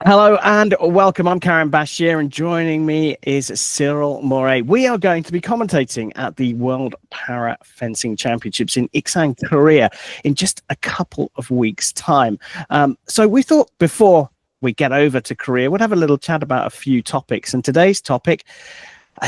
Hello and welcome. I'm Karim Bashir, and joining me is Cyril More. We are going to be commentating at the World Para Fencing Championships in Iksan, Korea, in just a couple of weeks' time. So we thought before we get over to Korea, we'd have a little chat about a few topics. And today's topic,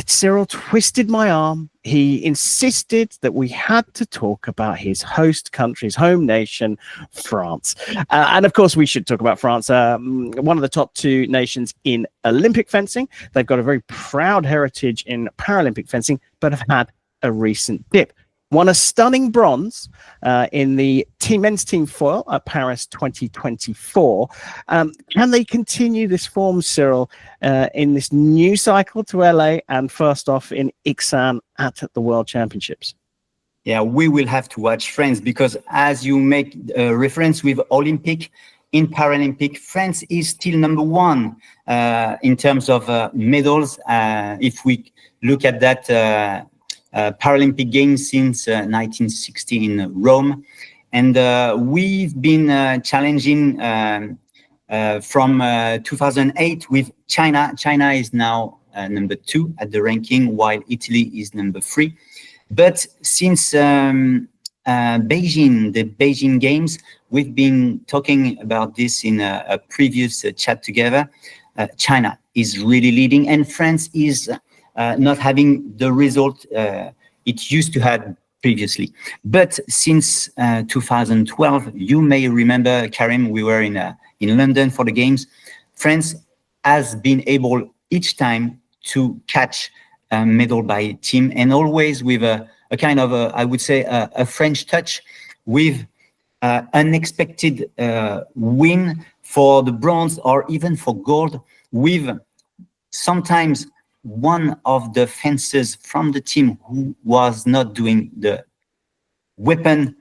Cyril twisted my arm. He insisted that we had to talk about his host country's home nation, France. And of course, we should talk about France, one of the top two nations in Olympic fencing. They've got a very proud heritage in Paralympic fencing, but have had a recent dip. Won a stunning bronze in the men's team foil at Paris 2024. Can they continue this form, Cyril, in this new cycle to LA and first off in Iksan at the World Championships? Yeah, we will have to watch France because as you make a reference with Olympic, in Paralympic, France is still number one in terms of medals. If we look at that Paralympic Games since 1960 in Rome. And we've been challenging from 2008 with China. China is now number 2 at the ranking, while Italy is number 3. But since Beijing, the Beijing Games, we've been talking about this in a previous chat together. China is really leading, and France is not having the result it used to have previously. But since 2012, you may remember, Karim, we were in London for the Games. France has been able each time to catch a medal by team, and always with a kind of, I would say, a French touch, with unexpected win for the bronze or even for gold, with sometimes one of the fencers from the team who was not doing the weapon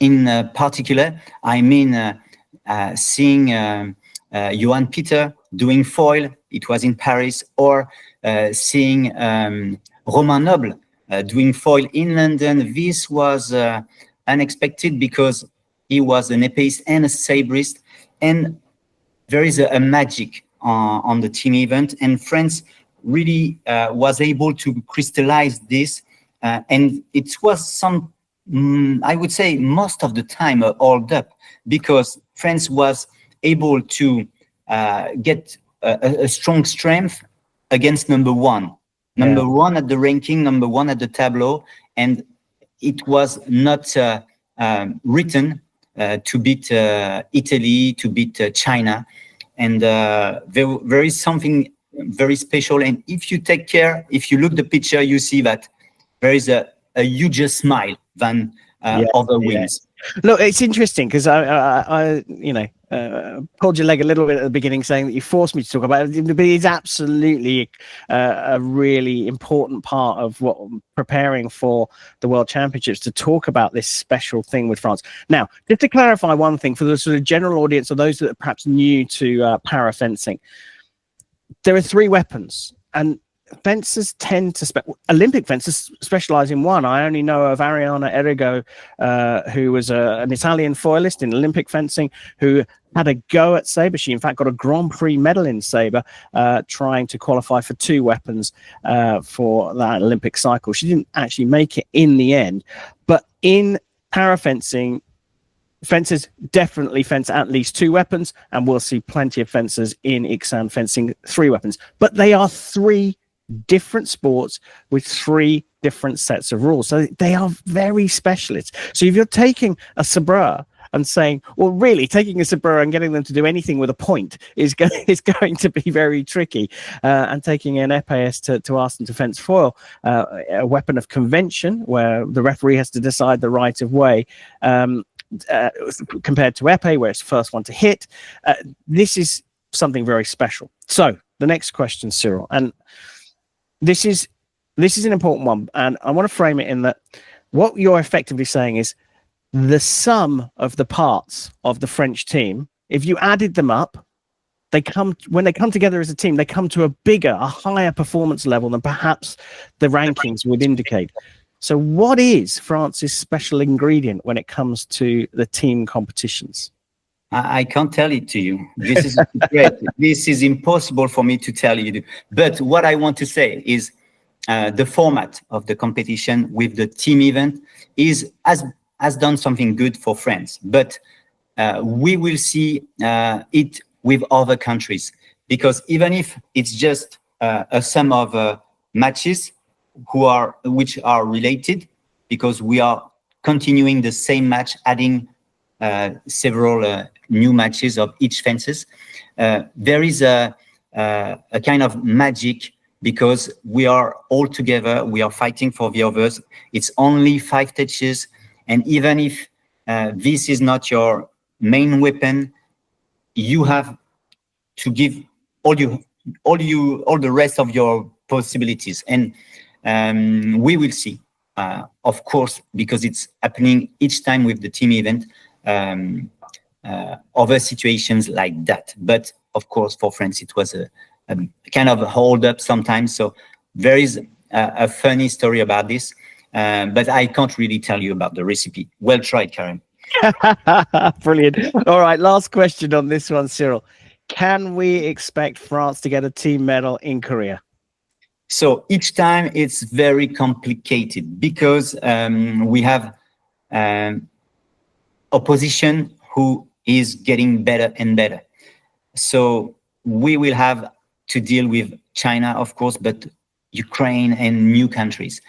in particular. I mean, seeing Johan Peter doing foil, it was in Paris, or seeing Romain Noble doing foil in London. This was unexpected because he was an épéiste and a sabrist, and there is a magic on the team event, and France really was able to crystallize this, and it was some, I would say, most of the time all up, because France was able to get a strong strength against number one at the ranking, number 1 at the tableau, and it was not written to beat Italy, to beat China, and there is something very special. And if you take care, if you look the picture, you see that there is a huger smile than other wins. Look, it's interesting because I pulled your leg a little bit at the beginning, saying that you forced me to talk about it, but it's absolutely a really important part of what preparing for the World Championships, to talk about this special thing with France. Now, just to clarify one thing for the sort of general audience, or those that are perhaps new to para fencing, there are 3 weapons, and fencers tend to Olympic fencers specialize in one. I only know of Arianna Errigo, who was an Italian foilist in Olympic fencing, who had a go at saber. She in fact got a Grand Prix medal in saber, trying to qualify for 2 weapons for that Olympic cycle. She didn't actually make it in the end, but in para fencing, fencers definitely fence at least 2 weapons, and we'll see plenty of fencers in Iksan fencing 3 weapons. But they are 3 different sports with 3 different sets of rules, so they are very specialist. So if you're taking a sabreur and saying, well, really taking a sabreur and getting them to do anything with a point is going to be very tricky, and taking an épéiste to ask them to fence foil, a weapon of convention where the referee has to decide the right of way, compared to épée, where it's the first one to hit, this is something very special. So the next question, Cyril, and this is an important one, and I want to frame it in that what you're effectively saying is the sum of the parts of the French team, if you added them up, when they come together as a team, they come to a higher performance level than perhaps the rankings would indicate. So what is France's special ingredient when it comes to the team competitions? I can't tell it to you. This is a secret. This is impossible for me to tell you. But what I want to say is the format of the competition with the team event has done something good for France. But we will see it with other countries, because even if it's just a sum of matches which are related, because we are continuing the same match, adding several new matches of each fences. There is a kind of magic, because we are all together, we are fighting for the others. It's only 5 touches, and even if this is not your main weapon, you have to give all the rest of your possibilities. And we will see, of course, because it's happening each time with the team event, other situations like that. But of course, for France, it was a kind of a hold up sometimes. So there is a funny story about this, but I can't really tell you about the recipe. Well tried, Karim. Brilliant. All right, last question on this one, Cyril. Can we expect France to get a team medal in Korea? So each time it's very complicated, because we have opposition who is getting better and better. So we will have to deal with China, of course, but Ukraine and new countries.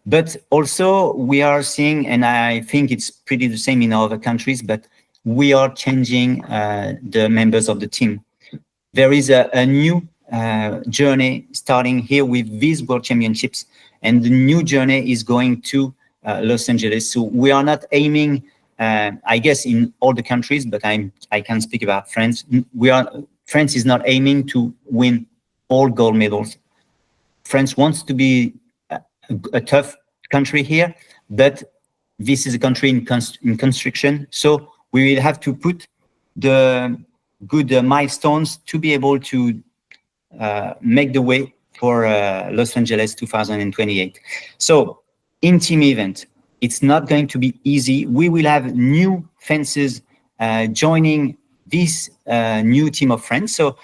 But also we are seeing, and I think it's pretty the same in other countries, but we are changing the members of the team. There is a new journey starting here with these World Championships, and the new journey is going to Los Angeles. So we are not aiming, I guess, in all the countries, but I can speak about France. France is not aiming to win all gold medals. France wants to be a tough country here, but this is a country in construction. So we will have to put the good milestones to be able to make the way for Los Angeles 2028. So in team event, it's not going to be easy. We will have new fences joining this new team of France. So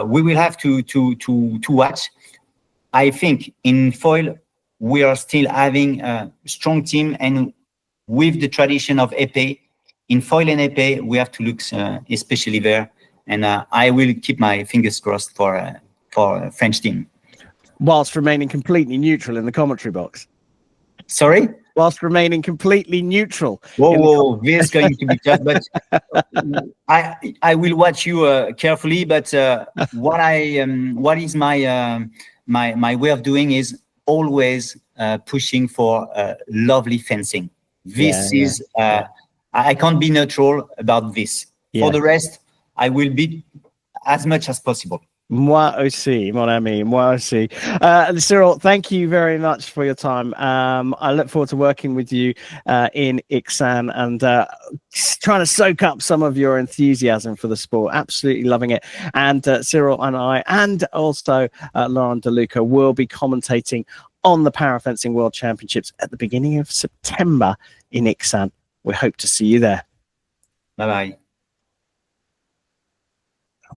we will have to watch. I think in foil, we are still having a strong team, and with the tradition of épée, in foil and épée, we have to look especially there. And I will keep my fingers crossed for a French team. Whilst remaining completely neutral in the commentary box. Sorry? Whilst remaining completely neutral. Whoa, this is going to be tough, but I will watch you carefully. But what is my way of doing is always pushing for lovely fencing. This is I can't be neutral about this. For the rest, I will be as much as possible. Moi aussi, mon ami, moi aussi. Cyril, thank you very much for your time. I look forward to working with you in Iksan and trying to soak up some of your enthusiasm for the sport. Absolutely loving it. And Cyril and I, and also Laurent DeLuca, will be commentating on the Parafencing World Championships at the beginning of September in Iksan. We hope to see you there. Bye-bye.